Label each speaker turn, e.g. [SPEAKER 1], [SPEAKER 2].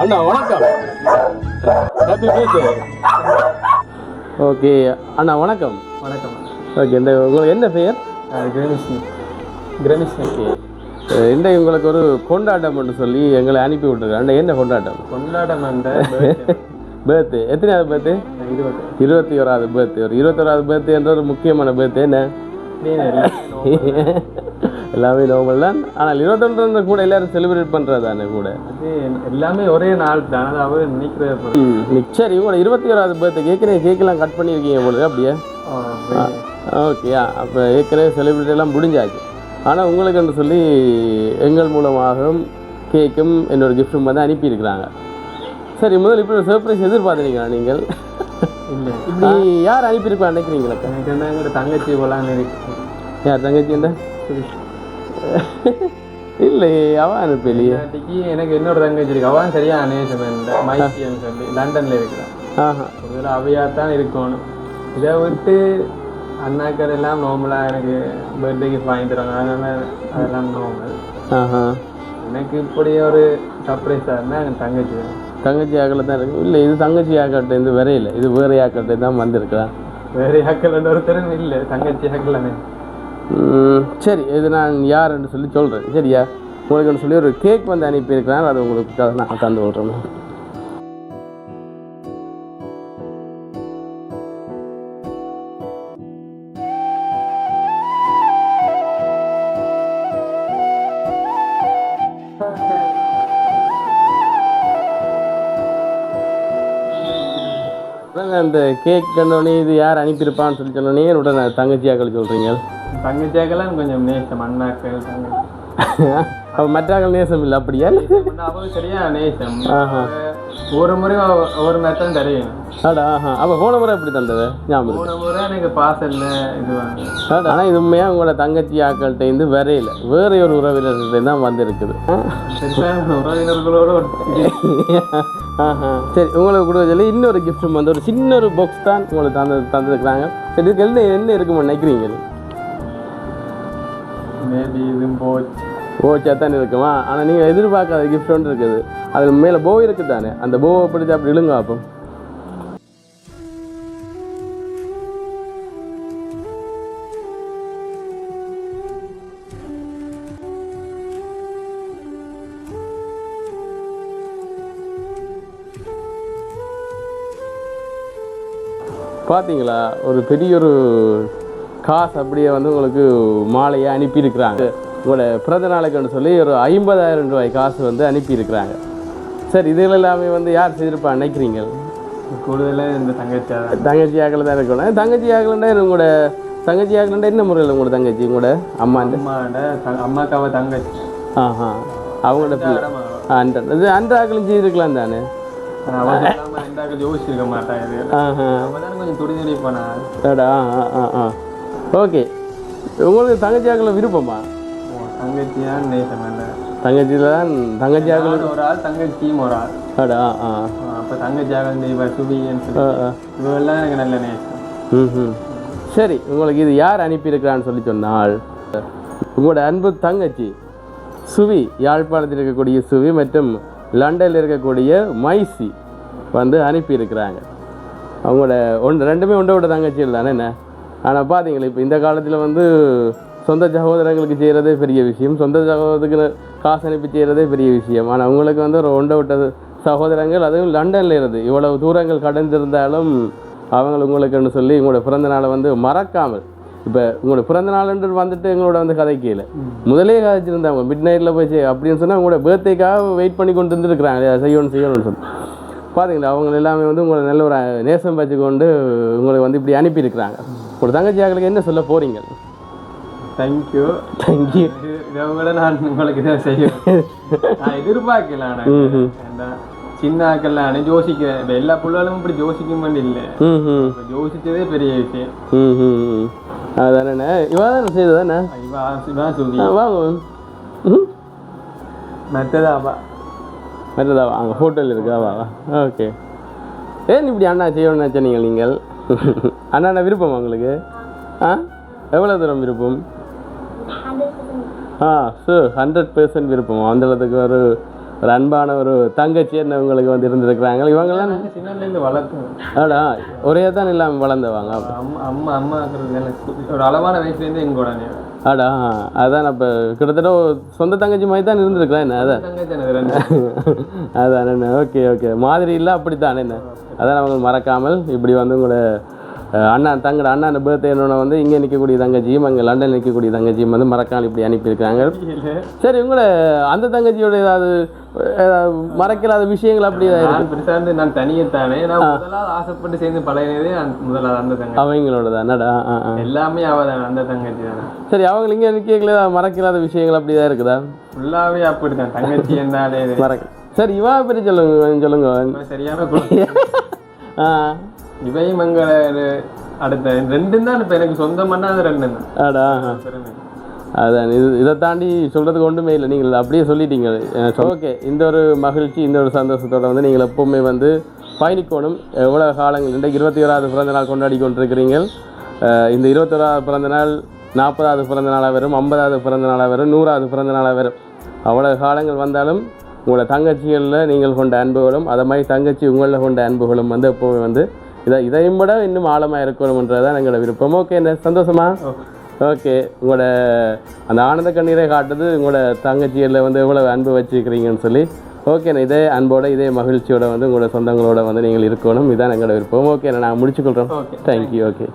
[SPEAKER 1] அண்ணா வணக்கம். Happy birthday. Okay அண்ணா வணக்கம்.
[SPEAKER 2] வணக்கம்.
[SPEAKER 1] ஓகே இந்த உங்களுக்கு என்ன பெயர்?
[SPEAKER 2] கிரமிஷ்.
[SPEAKER 1] ஓகே இந்த உங்களுக்கு ஒரு கொண்டாட்டம் என்று சொல்லி எங்களை அனுப்பி விட்டுருக்கேன். அண்ணா என்ன கொண்டாட்டம்?
[SPEAKER 2] கொண்டாட்டம் அந்த
[SPEAKER 1] பர்த்டே எத்தனையாவது பர்த்டே? 21வது பர்த்டே. ஒரு 21வது பர்த்டே என்ற ஒரு முக்கியமான பர்த்டே என்ன? எல்லாமே நார்மல் தான். ஆனால் 21 கூட எல்லாரும் செலிப்ரேட் பண்ணுறது தானே கூட.
[SPEAKER 2] அது எல்லாமே ஒரே நாள் தான். அதாவது நிற்கிறது.
[SPEAKER 1] சரி உங்களோட 21வது பர்த்டே கேக்கெல்லாம் கட் பண்ணியிருக்கீங்க போல அப்படியே? ஓகே அப்போ ஏற்கனவே செலிப்ரேட் எல்லாம் முடிஞ்சாச்சு. ஆனால் உங்களுக்குன்னு சொல்லி எங்கள் மூலமாக கேக்கும் என்னோடய கிஃப்ட்டும் வந்து அனுப்பியிருக்கிறாங்க. சரி முதல் இப்படி ஒரு சர்ப்ரைஸ் எதிர்பார்த்துறீங்களா நீங்கள்?
[SPEAKER 2] இல்லை
[SPEAKER 1] இப்படி யார் அனுப்பியிருப்பா நினைக்கிறீங்களா?
[SPEAKER 2] எனக்கு என்ன எங்களோட தங்கச்சி போலான்னு இருக்கு.
[SPEAKER 1] யார் தங்கச்சி என்ன? இல்லை அவன் அனுப்பலையே.
[SPEAKER 2] எனக்கு என்னோட தங்கச்சி இருக்கு. அவன் சரியான நேசம் மைக்கின்னு சொல்லி லண்டனில் இருக்கிறான். ஒரு அவையாக தான் இருக்கணும். இதை விட்டு அண்ணாக்கள் எல்லாம் நார்மலாக எனக்கு பர்த்டே கிஃப்ட் வாங்கி தருவாங்க. அதனால அதெல்லாம் நார்மல். எனக்கு இப்படி ஒரு சர்ப்ரைஸாக இருந்தால் என் தங்கச்சி தான்.
[SPEAKER 1] தங்கச்சி ஆக்களை தான் இருக்கு. இல்லை இது தங்கச்சி ஆக்கட்டை இது வரையில, இது வேறு ஆக்கட்டை தான் வந்திருக்கிறான்.
[SPEAKER 2] வேறு ஆக்கள் ஒருத்தரும் இல்லை, தங்கச்சி ஆக்கலாமே.
[SPEAKER 1] சரி இது நான் யாருன்னு சொல்லி சொல்கிறேன். சரியா உங்களுக்குன்னு சொல்லி ஒரு கேக் வந்து அனுப்பியிருக்கிறேன். அது உங்களுக்கு நான் தந்து விட்றேன். அந்த கேக் கண்டோடனே இது யார் அனுப்பியிருப்பான்னு சொல்லி சொன்னோடனே உடனே தங்கச்சியாக்கள் சொல்கிறீங்க.
[SPEAKER 2] தங்கச்சியாக்கெல்லாம் கொஞ்சம் நேசம் அண்ணாக்கள் தங்கச்சி.
[SPEAKER 1] அப்போ மற்றாக்கள் நேசம் இல்லை அப்படியா?
[SPEAKER 2] அவங்க சரியா நேசம். ஒரு முறை ஒரு மெத்தம் தெரியணும்.
[SPEAKER 1] அப்போ போன முறை எப்படி தந்தது ஞாபகம்?
[SPEAKER 2] போன முறை எனக்கு பாசல்ல இது வாங்க.
[SPEAKER 1] ஆனால் இது உண்மையாக உங்களோட தங்கச்சி ஆக்கள்கிட்ட இருந்து வரையில வேற ஒரு உறவினர்கிட்ட தான் வந்திருக்குது.
[SPEAKER 2] உறவினர்களோட
[SPEAKER 1] சரி உங்களுக்கு கொடுக்க சொல்லி இன்னொரு கிஃப்ட்டும் வந்து ஒரு சின்ன ஒரு பாக்ஸ் தான் உங்களுக்கு தந்துருக்குறாங்க. சரி இதுக்கு என்ன இருக்குமா நினைக்கிறீங்க?
[SPEAKER 2] மேபி இது
[SPEAKER 1] போச்சா தான் இருக்குமா? ஆனால் நீங்கள் எதிர்பார்க்காத கிஃப்ட் ஒன்று இருக்குது. அதில் மேலே போ இருக்குது தானே, அந்த போவை பிடிச்சி அப்படி இழுங்க. அப்போ பார்த்தீங்களா ஒரு பெரிய ஒரு காசு அப்படியே வந்து உங்களுக்கு மாலையை அனுப்பியிருக்கிறாங்க. உங்களோட பிறந்த நாளைக்குன்னு சொல்லி ஒரு 50,000 ரூபாய் காசு வந்து அனுப்பியிருக்கிறாங்க. சரி இதில் எல்லாமே வந்து யார் செய்திருப்பா நினைக்கிறீங்க?
[SPEAKER 2] கூடுதலாக இந்த
[SPEAKER 1] தங்கச்சி ஆக்களை தான் இருக்கணும். தங்கச்சி ஆக்கலண்டா உங்களோட தங்கச்சி ஆக்கலண்டா என்ன முறையில் உங்களோட தங்கச்சி உங்களோட
[SPEAKER 2] அம்மாக்காவை தங்கச்சி
[SPEAKER 1] அவங்களோட பிள்ளை இது அன்ற ஆக்களும் செய்திருக்கலாம் தானே?
[SPEAKER 2] யோசிச்சிருக்க மாட்டாங்க. கொஞ்சம் துடி போனா.
[SPEAKER 1] ஓகே உங்களுக்கு தங்கச்சி ஆக்களை விருப்பமா?
[SPEAKER 2] தங்கச்சியா நேசம்
[SPEAKER 1] தங்கச்சியில் தான் தங்கச்சி ஆக்கள்
[SPEAKER 2] ஒரு ஆள் தங்கச்சியும் ஒரு ஆள். அப்போ தங்கச்சி ஆகல் சுபின்னு இவெல்லாம் எனக்கு நல்ல நேசம்.
[SPEAKER 1] சரி உங்களுக்கு இது யார் அனுப்பியிருக்கிறான்னு சொல்லி சொன்னால் உங்களோட அன்பு தங்கச்சி சுவி, யாழ்ப்பாணத்தில் இருக்கக்கூடிய சுவி மற்றும் லண்டனில் இருக்கக்கூடிய மைசி வந்து அனுப்பியிருக்கிறாங்க. அவங்களோட ரெண்டுமே ஒன்றோட தங்கச்சியில் தானே என்ன? ஆனால் பார்த்தீங்களா இப்போ இந்த காலத்தில் வந்து சொந்த சகோதரங்களுக்கு செய்கிறதே பெரிய விஷயம், சொந்த சகோதரத்துக்கு காசு அனுப்பி செய்கிறதே பெரிய விஷயம். ஆனால் அவங்களுக்கு வந்து ஒரு ஒன்றை விட்ட சகோதரங்கள், அதுவும் லண்டனில் இருந்து இவ்வளவு தூரங்கள் கடந்திருந்தாலும் அவங்க உங்களுக்குன்னு சொல்லி உங்களோட பிறந்த நாளை வந்து மறக்காமல், இப்போ உங்களோட பிறந்த நாளுன்றது வந்துட்டு எங்களோட வந்து கதைக்கல முதலே கதைச்சிருந்தாங்க மிட் நைட்டில் போய் அப்படின்னு சொன்னால் உங்களோட பர்த்டேக்காக வெயிட் பண்ணி கொண்டு இருந்துருக்குறாங்க செய்யணும்னு சொல்லி. பார்த்தீங்களா அவங்க எல்லாமே வந்து உங்களை நல்ல ஒரு நேசம் வச்சுக்கொண்டு உங்களுக்கு வந்து இப்படி அனுப்பியிருக்கிறாங்க. ஒரு தங்கச்சியாக்களுக்கு என்ன சொல்ல போகிறீங்க?
[SPEAKER 2] தேங்க்யூ. இதை நான் உங்களுக்கு இதை செய்வேன் நான் எதிர்பார்க்கலாம். சின்ன ஆக்கெல்லாம் யோசிக்கிறேன். எல்லா பிள்ளைகளும் இப்படி யோசிக்க மாட்டேன். இல்லை யோசிச்சதே பெரிய விஷயம்.
[SPEAKER 1] அதானே இவன் தானே செய்ததானே?
[SPEAKER 2] இவன் சொல்லி
[SPEAKER 1] வாங்க மற்றதாவா அங்கே ஹோட்டல் இருக்காவா? ஓகே ஏன் இப்படி அண்ணா செய்யணும்னு நினச்சீங்க நீங்கள்? அண்ணா விருப்பம் உங்களுக்கு? எவ்வளோ தூரம் விருப்பம்? 100% விருப்பம். அந்த அளவுக்கு ஒரு ஒரு அன்பான ஒரு தங்கச்சி என்ன உங்களுக்கு வந்து இருந்திருக்கிறாங்க. இவங்கெல்லாம்
[SPEAKER 2] சின்னலேருந்து வளர்க்கும்.
[SPEAKER 1] ஆடா ஒரே தான் இல்லாமல் வளர்ந்தவாங்க.
[SPEAKER 2] அம்மா அம்மா ஒரு அளவான வயசுலேருந்து எங்க கூட
[SPEAKER 1] ஆடா அதான் அப்போ கிட்டத்தட்ட சொந்த தங்கச்சி மாதிரி தான் இருந்திருக்கிறேன் என்ன. அதான் அதான் என்ன. ஓகே ஓகே மாதிரி இல்லை அப்படித்தான் என்ன. அதான் அவங்க மறக்காமல் இப்படி வந்து உங்களோட தங்கட அண்ணா பர்த்டே என்னோட வந்து இங்கே நிற்கக்கூடிய தங்கச்சியும் அங்கே லண்டன் நிற்கக்கூடிய தங்கச்சியும் வந்து மறக்காமல் இப்படி அனுப்பியிருக்காங்க. சரி உங்களை அந்த தங்கச்சியோட ஏதாவது மறக்கலாத விஷயங்கள் அப்படி
[SPEAKER 2] பெருசாக இருந்து நான் தனியத்தானே நான் முதலாவது ஆசைப்பட்டு சேர்ந்து பழகினதே முதலாவது அந்த தங்கச்சி
[SPEAKER 1] அவங்களோட தானடா.
[SPEAKER 2] எல்லாமே அவதான் அந்த தங்கச்சி தானே.
[SPEAKER 1] சரி அவங்க இங்கே நிற்கல மறக்கலாத விஷயங்கள் அப்படி தான் இருக்குதா?
[SPEAKER 2] ஃபுல்லாகவே அப்படித்தான் தங்கச்சி என்னாலே
[SPEAKER 1] மறக்க. சரி இவா பற்றி சொல்லுங்க.
[SPEAKER 2] சரியான இவையும் அங்கே அடுத்த ரெண்டும் தான் இப்போ எனக்கு சொந்தமான அது ரெண்டு தான்.
[SPEAKER 1] ஆடா அதான் இதை தாண்டி சொல்கிறதுக்கு ஒன்றுமே இல்லை. நீங்கள் அப்படியே சொல்லிட்டீங்க. ஓகே இந்த ஒரு மகிழ்ச்சி இந்த ஒரு சந்தோஷத்தோடு வந்து நீங்கள் எப்போவுமே வந்து பயணிக்கணும். எவ்வளோ காலங்கள் இன்றைக்கு 21வது பிறந்த நாள் கொண்டாடி கொண்டிருக்கிறீங்க. இந்த 21வது பிறந்த நாள் 40வது பிறந்த நாளாக வரும், 50வது பிறந்த நாளாக வரும், 100வது பிறந்த நாளாக வரும். அவ்வளோ காலங்கள் வந்தாலும் உங்களோட தங்கச்சிகளில் நீங்கள் கொண்ட அன்புகளும் அதை மாதிரி தங்கச்சி உங்களில் கொண்ட அன்புகளும் வந்து எப்போவுமே வந்து இதையும் விட இன்னும் ஆழமாக இருக்கணும்ன்றதான் எங்களோட விருப்பம். ஓகே என்ன சந்தோஷமா? ஓகே உங்களோட அந்த ஆனந்த கண்ணீரை காட்டுறது உங்களோட தங்கச்சியில் வந்து எவ்வளோ அன்பு வச்சுருக்கிறீங்கன்னு சொல்லி. ஓகேண்ணா இதே அன்போட இதே மகிழ்ச்சியோட வந்து உங்களோட சொந்தங்களோட வந்து நீங்கள் இருக்கணும். இதுதான் எங்களோட விருப்பம். ஓகேண்ணா நான் முடிச்சுக்கொள்கிறோம். தேங்க்யூ. ஓகே.